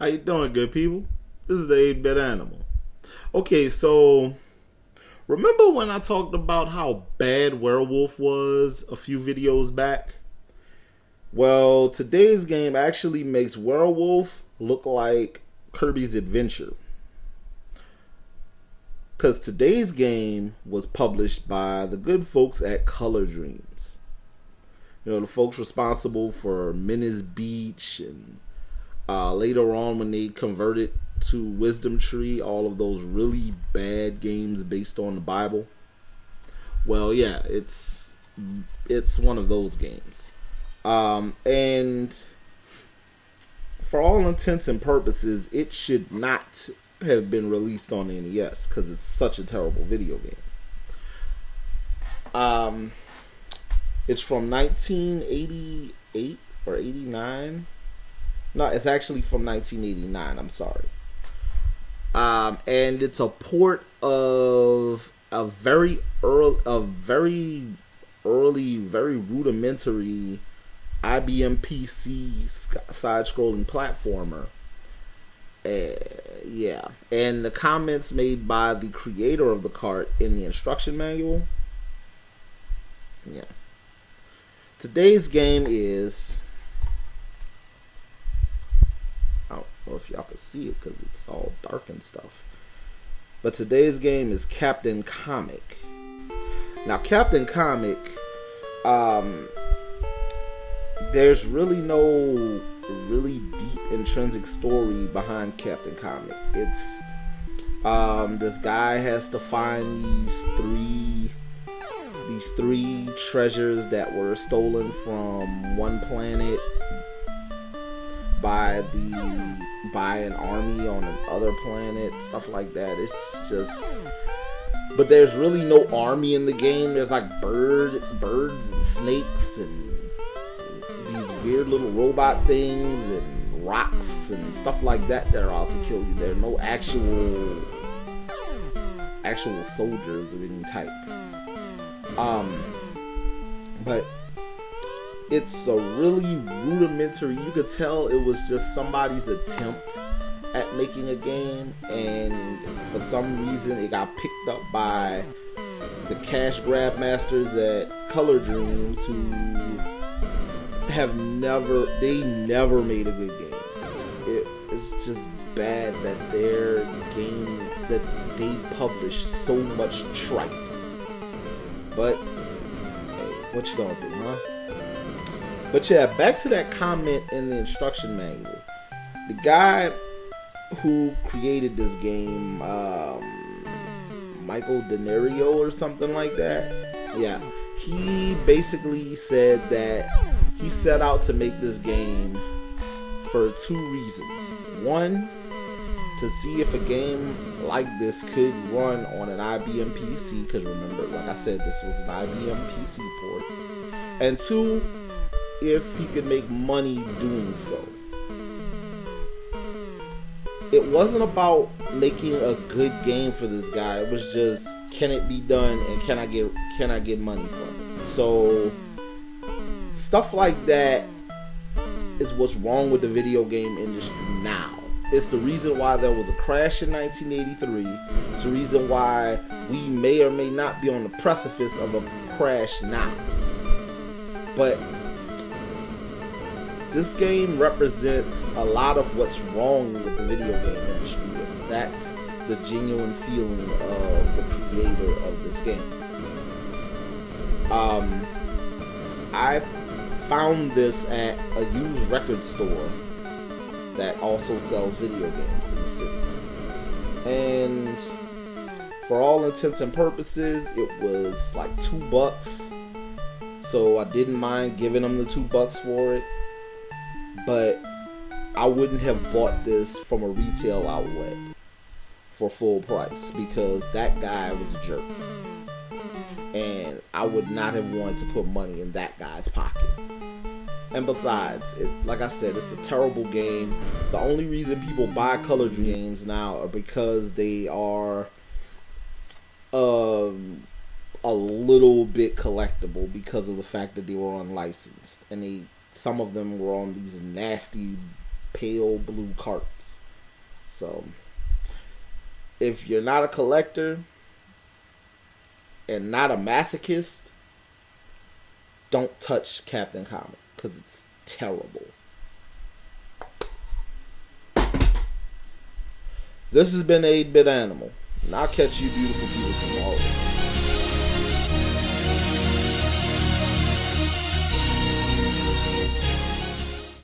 you doing, good people? This is the 8-Bit Animal. Okay, so remember when I talked about how bad Werewolf was a few videos back? Well, today's game actually makes Werewolf look like Kirby's Adventure. Because today's game was published by the good folks at Color Dreams. You know, the folks responsible for Menace Beach and later on when they converted to Wisdom Tree, all of those really bad games based on the Bible. Well, yeah, it's one of those games. And for all intents and purposes, it should not have been released on the NES because it's such a terrible video game. It's from 1988 or 89. No, it's actually from 1989. I'm sorry. And it's a port of a very early, very rudimentary IBM PC side-scrolling platformer. Yeah, and the comments made by the creator of the cart in the instruction manual. Yeah. Today's game is, I don't know if y'all can see it because it's all dark and stuff, but today's game is Captain Comic. Now, Captain Comic, there's really no really deep intrinsic story behind Captain Comic. It's this guy has to find these three treasures that were stolen from one planet by an army on another planet, stuff like that. It's just, but there's really no army in the game. There's like birds and snakes and these weird little robot things and rocks and stuff like that are out to kill you. There are no actual soldiers of any type. But it's a really rudimentary, you could tell it was just somebody's attempt at making a game, and for some reason it got picked up by the cash grab masters at Color Dreams, who never made a good game. It's just bad that their game that they published so much tripe. But hey, what you gonna do, huh? But yeah, back to that comment in the instruction manual. The guy who created this game, Michael Denario or something like that. Yeah, he basically said that he set out to make this game for two reasons. One, to see if a game like this could run on an IBM PC, because remember, like I said, this was an IBM PC port. And two, if he could make money doing so. It wasn't about making a good game for this guy. It was just, can it be done and can I get money from it? So stuff like that is what's wrong with the video game industry now. It's the reason why there was a crash in 1983. It's the reason why we may or may not be on the precipice of a crash now. But this game represents a lot of what's wrong with the video game industry. That's the genuine feeling of the creator of this game. I found this at a used record store that also sells video games in the city. And for all intents and purposes, it was like $2. So I didn't mind giving them the $2 for it. But I wouldn't have bought this from a retail outlet for full price because that guy was a jerk. And I would not have wanted to put money in that guy's pocket. And besides, like I said, it's a terrible game. The only reason people buy Color Dream games now are because they are a little bit collectible because of the fact that they were unlicensed. And some of them were on these nasty pale blue carts. So, if you're not a collector and not a masochist, don't touch Captain Comic because it's terrible. This has been 8-Bit Animal, and I'll catch you beautiful people tomorrow.